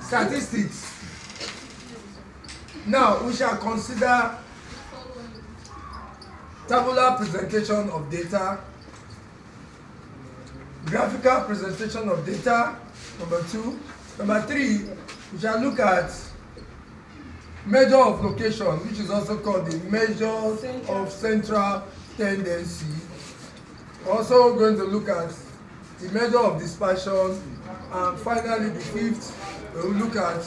Statistics. Now we shall consider tabular presentation of data, graphical presentation of data, number 2. Number 3, we shall look at measure of location, which is also called the measure of central tendency. We're also going to look at the measure of dispersion, and finally the 5th, we will look at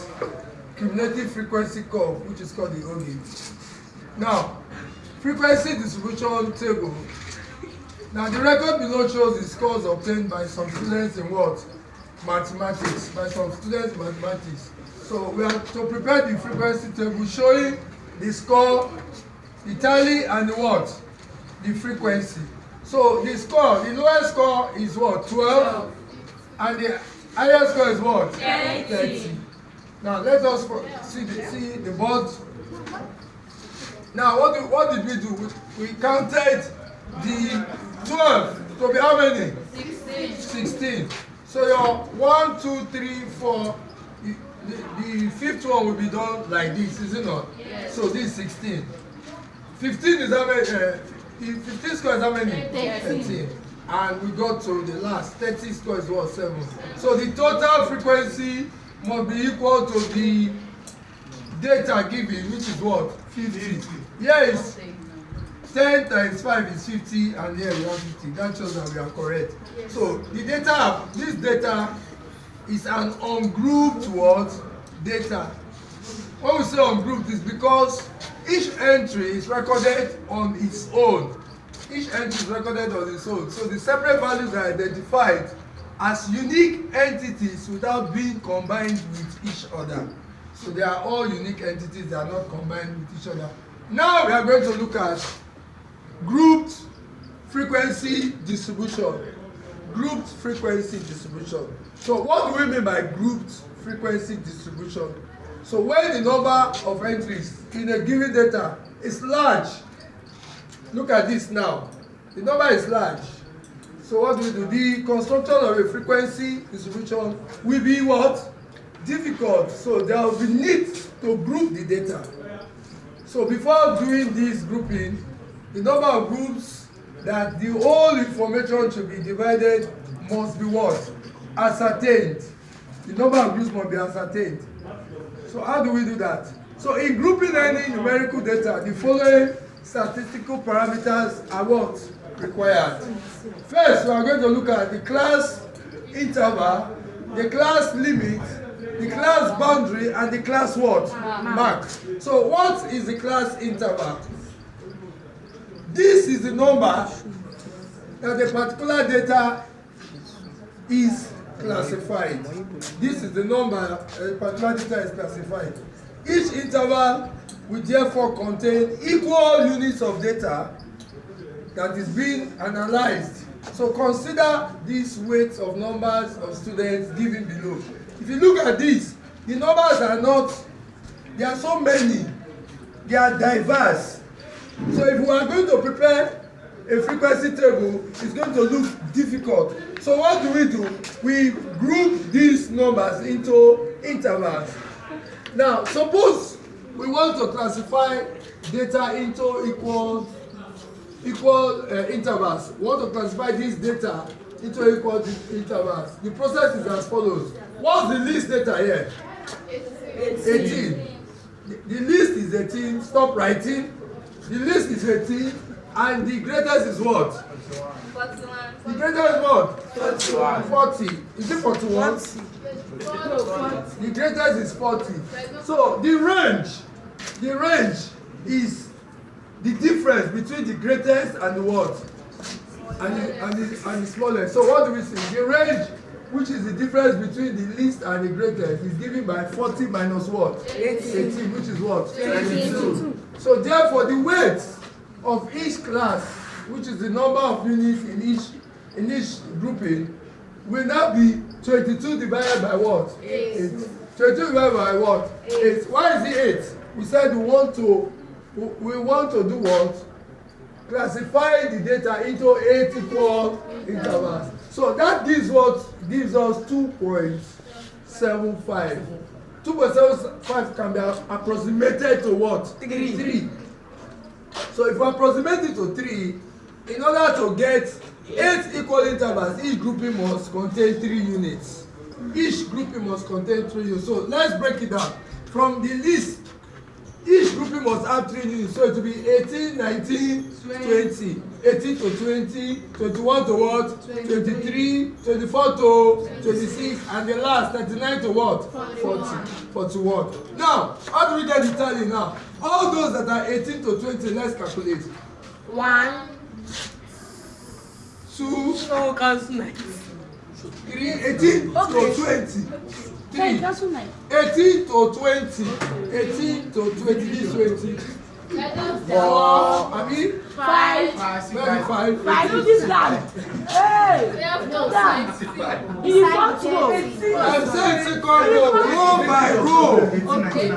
cumulative frequency curve, which is called the OGIT. Now, frequency distribution table. Now the record below shows the scores obtained by some students in what? Mathematics. So we are to prepare the frequency table showing the score, the tally, and the what? The frequency. So the score, the lowest score is what? 12. And the highest score is what? 30. Now let us see the board. Now what did we do? We counted the 12 to be how many? 16. So your 1, 2, 3, 4. The 5th one will be done like this, is it not? Yes. So this is 16. 15 is how many? The 15 score is how many? 13. And we got to the last. 30 score is what? 7. So the total frequency must be equal to the data given, which is what? 50. Yes. 10 times 5 is 50, and here we have 50. That shows that we are correct. Yes. So the data, this data is an ungrouped what? Data. When we say ungrouped, is because each entry is recorded on its own. Each entry is recorded on its own. So the separate values are identified as unique entities without being combined with each other. So they are all unique entities, they are not combined with each other. Now we are going to look at grouped frequency distribution. Grouped frequency distribution. So what do we mean by grouped frequency distribution? So when the number of entries in a given data is large, look at this now. The number is large. So what do we do? The construction of a frequency distribution will be what? Difficult. So there will be need to group the data. So before doing this grouping, the number of groups that the whole information should be divided must be what? Ascertained. The number of groups must be ascertained. So how do we do that? So in grouping any numerical data, the following statistical parameters are what? Required. First, we are going to look at the class interval, the class limit, the class boundary, and the class what? Mark. So what is the class interval? This is the number that a particular data is classified. This is the number a particular data is classified. Each interval will therefore contain equal units of data that is being analyzed. So consider these weights of numbers of students given below. If you look at this, the numbers are not, there are so many, they are diverse. So if we are going to prepare a frequency table, it's going to look difficult. So what do? We group these numbers into intervals. Now, suppose we want to classify data into equal intervals. We want to classify this data into equal intervals. The process is as follows. What's the least data here? 18. The least is 18. Stop writing. The least is 18, and the greatest is what? 41. The greatest is what? 41. 40. Is it 41? 40. The greatest is 40. So the range is the difference between the greatest and the what? And the smallest. So what do we see? The range, which is the difference between the least and the greatest, is given by 40 minus what? 18, which is what? 22. So therefore, the weight of each class, which is the number of units in each grouping, will now be 22 divided by what? 8. 22 divided by what? 8. Why is it 8? We said we want to do what? Classify the data into 8 equal intervals. So that gives us 2.6 2.75. 2.75 can be approximated to what? 3. So if we approximate it to 3, in order to get 8 equal intervals, each grouping must contain 3 units. Each grouping must contain 3 units. So let's break it down. From the list, each grouping must have 3 units. So it will be 18, 19, 20. 18 to 20, 21 to what? 23, 24 to 26, and the last 39 to what? 41. Now, how do we get the tally now? All those that are 18 to 20, let's calculate. 1, 2, no, cancel 9. 3, 18 to 20. 3, 18 to 20. 18 to 20, this 20. 4, I mean 5. 5. 5 is this guy. Hey! In the front row. I'm saying second row, row by row.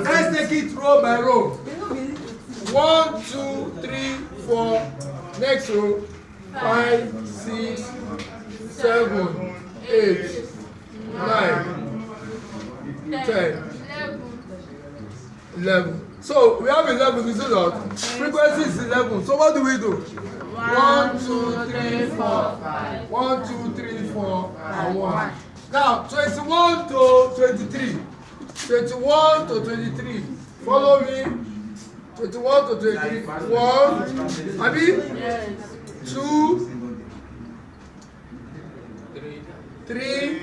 Let's take it row by row. 1, 2, 3, 4. Next row. 5, 6, 7, 8, 9, 10, 11. So we have 11, is it not? Frequency is 11. So what do we do? 1, 2, 3, 4. 1, 2, 3, 4, and 1. Now 21 to 23. 21 to 23. Follow me. 21 to 23. 1. Abi? 2. 3.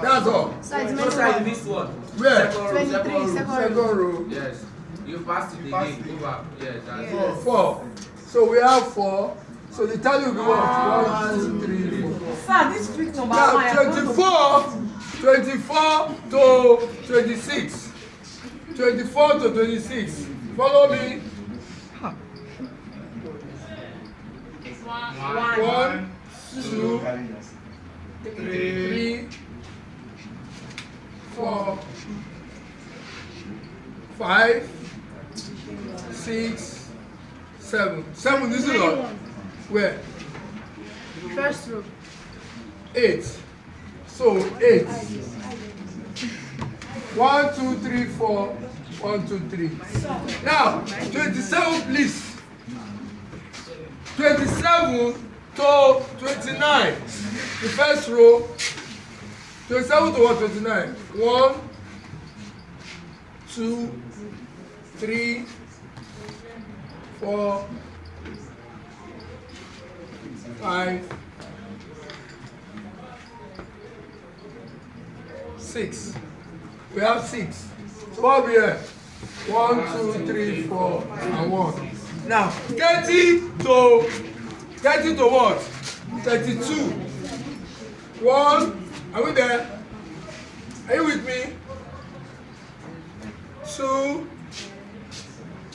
That's all. So it's So meant sir, you missed one. Where? Second row. Yes. You passed it again. Go back. Yes. That's it. 4. So we have 4. So the tally will be what? 1, 2, 3, 4. Sir, this trick number 1. Now 24 to 26. 24 to 26. Follow me. It's 1. 1, 2, 3, 4, 5, 6, 7. 7 is it not? Where? First row. 8. So 8. 1, 2, 3, 4. 1, 2, 3. Now 27, please. 27 to 29. The first row. 27 to what? 29. 1, 2, 3, 4, 5, 6. We have 6. So what we have? 1, 2, 3, 4, and 1. Now 30 to what? 32. 1. Are we there? Are you with me? 2,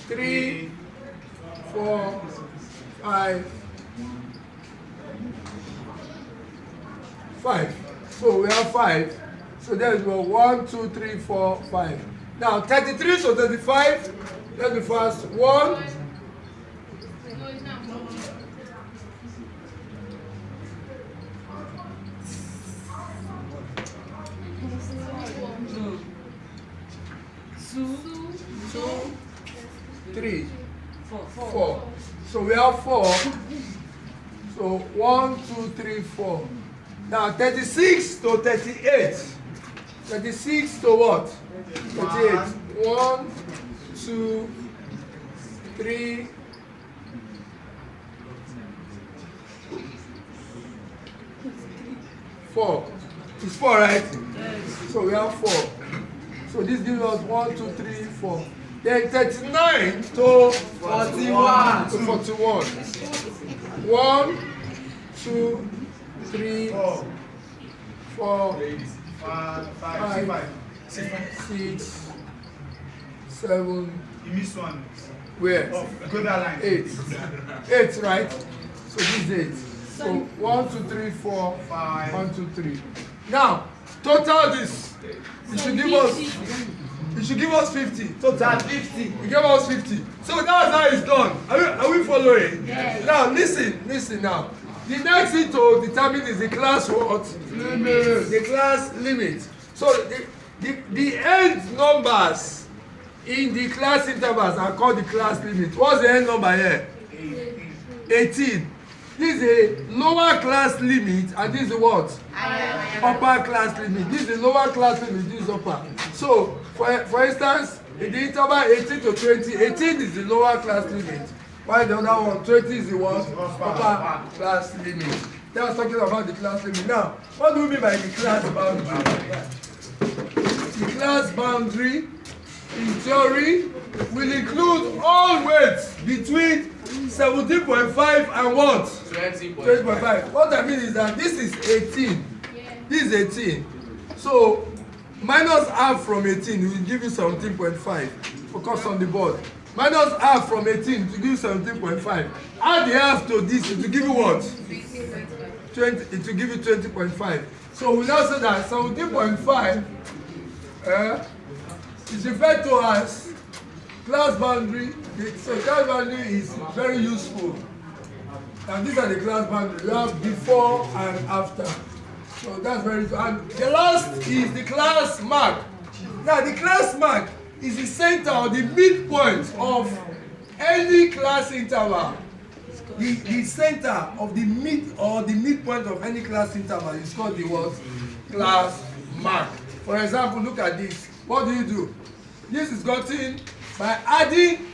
3, 4, 5. 5. So we have 5. So there is 1, 2, 3, 4, 5. Now 33 to 35. Let's be fast. 1. 2, 3, 4. So we have 4. So 1, 2, 3, 4. Now 36 to 38. 36 to what? 38. 1, 2, 3, 4. It's 4, right? Yes. So we have 4. So this gives us 1, 2, 3, 4. Then 39 to 41. To 41. 1, 2, 3, 4, 5, 6, 7. You missed one. Where? Oh, go that line. 8. 8, right? So this is 8. So 1, 2, 3, 4, 5. 1, 2, 3. Now, total this. It should give us. It should give us 50. Total 50. It gave us 50. So that's how it's done. Are we following? Yes. Now listen now. The next thing to determine is the class what? Limit. The class limit. So the end numbers in the class intervals are called the class limit. What's the end number here? 18. This is a lower class limit, and this is what? Upper class limit. This is the lower class limit, this is upper. So, for instance, in the interval 18 to 20, 18 is the lower class limit, while the other one, 20 is the what? Upper class limit. They was talking about the class limit. Now, what do we mean by the class boundary? The class boundary, in theory, will include all weights between 17.5 and what? 20.5. What I mean is that this is 18. This is 18. So minus half from 18 will give you 17.5. Focus on the board. Minus half from 18 to give you 17.5. Add the half to this, it will give you what? 20. It will give you 20.5. So we now say that 17.5 is referred to as class boundary. So class boundary is very useful. And these are the class boundaries. You have before and after. So that's very good. And the last is the class mark. Now the class mark is the center or the midpoint of any class interval. The center of the midpoint of any class interval is called the what? Class mark. For example, look at this. What do? This is gotten by adding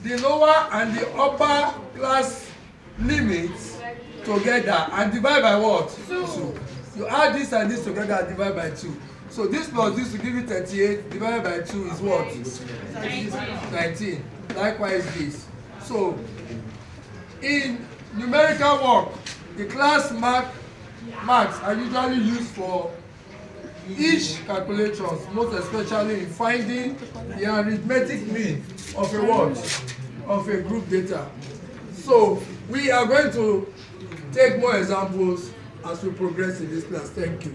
the lower and the upper class limits together and divide by what? 2. You add this and this together and divide by 2. So this plus this will give you 38, divided by 2 is what? 19. Likewise this. So in numerical work, the class marks are usually used for each calculations, most especially in finding the arithmetic mean of a what? Of a group data. So we are going to take more examples as we progress in this class. Thank you.